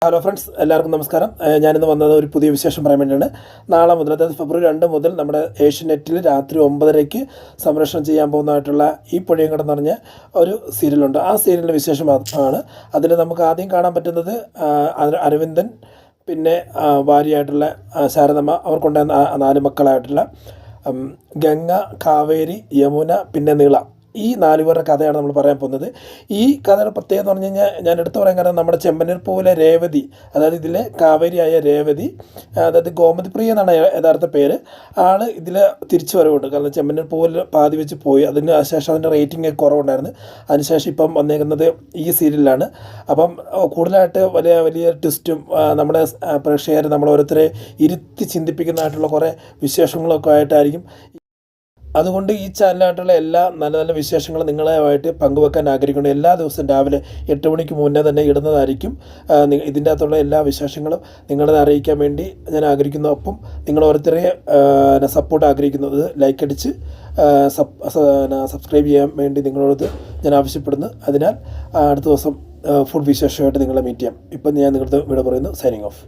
Hello friends, എല്ലാവർക്കും നമസ്കാരം. ഞാനിന്ന് വന്നത് ഒരു പുതിയ വിശേഷം പറയാൻ വേണ്ടിയാണ്. നാളെ മുതൽ, അതായത് ഫെബ്രുവരി 2 മുതൽ നമ്മുടെ ഏഷ്യനെറ്റിൽ രാത്രി 9:30 സംപ്രേഷണം ചെയ്യാൻ പോകുന്നതായിട്ടുള്ള ഈ പുഴയും കടന്ന് പറഞ്ഞ ഒരു സീരിയലുണ്ട്. ആ സീരിയലിൻ്റെ വിശേഷം ആണ്. അതിൽ നമുക്ക് ആദ്യം കാണാൻ പറ്റുന്നത് അരവിന്ദൻ, പിന്നെ ഭാര്യയായിട്ടുള്ള ശാരദമ്മ, അവർക്കുണ്ടായ 4 മക്കളായിട്ടുള്ള ഗംഗ, കാവേരി, യമുന, പിന്നെ നീള. ഈ 4 പേരുടെ കഥയാണ് നമ്മൾ പറയാൻ പോകുന്നത്. ഈ കഥയുടെ പ്രത്യേകത എന്ന് പറഞ്ഞു കഴിഞ്ഞാൽ, ഞാൻ എടുത്തു പറയാൻ കാരണം നമ്മുടെ ചെമ്പന്നീർ പൂവിലെ രേവതി, അതായത് ഇതിലെ കാവേരിയായ രേവതി, അതായത് ഗോമതിപ്രിയ എന്നാണ് യഥാർത്ഥ പേര്, ആൾ ഇതിൽ തിരിച്ചു വരവുണ്ട്. കാരണം ചെമ്പന്നീർ പൂവിൽ പാതി വെച്ച് പോയി. അതിന് ശേഷം അതിൻ്റെ റേറ്റിംഗ് ഒക്കെ കുറവുണ്ടായിരുന്നു. അതിനുശേഷം ഇപ്പം വന്നേക്കുന്നത് ഈ സീരിയലിലാണ്. അപ്പം കൂടുതലായിട്ട് വലിയ വലിയ ട്വിസ്റ്റും നമ്മുടെ പ്രേക്ഷകർ നമ്മൾ ഓരോരുത്തരെ ഇരുത്തി ചിന്തിപ്പിക്കുന്നതായിട്ടുള്ള കുറേ വിശേഷങ്ങളൊക്കെ ആയിട്ടായിരിക്കും. അതുകൊണ്ട് ഈ ചാനലായിട്ടുള്ള എല്ലാ നല്ല നല്ല വിശേഷങ്ങളും നിങ്ങളുമായിട്ട് പങ്കുവെക്കാൻ ആഗ്രഹിക്കുന്നു. എല്ലാ ദിവസവും രാവിലെ 8 മണിക്ക് മുന്നേ തന്നെ ഇടുന്നതായിരിക്കും. ഇതിൻ്റെ അകത്തുള്ള എല്ലാ വിശേഷങ്ങളും നിങ്ങളെ അറിയിക്കാൻ വേണ്ടി ഞാൻ ആഗ്രഹിക്കുന്നു. അപ്പം നിങ്ങൾ ഓരോരുത്തരെ സപ്പോർട്ട് ആഗ്രഹിക്കുന്നത് ലൈക്ക് അടിച്ച് സബ്സ്ക്രൈബ് ചെയ്യാൻ വേണ്ടി നിങ്ങളോട് ഞാൻ ആവശ്യപ്പെടുന്നു. അതിനാൽ അടുത്ത ദിവസം ഫുഡ് വിശേഷമായിട്ട് നിങ്ങളെ മീറ്റ് ചെയ്യാം. ഇപ്പം ഞാൻ നിങ്ങളുടെ വിട പറയുന്നു. Signing off.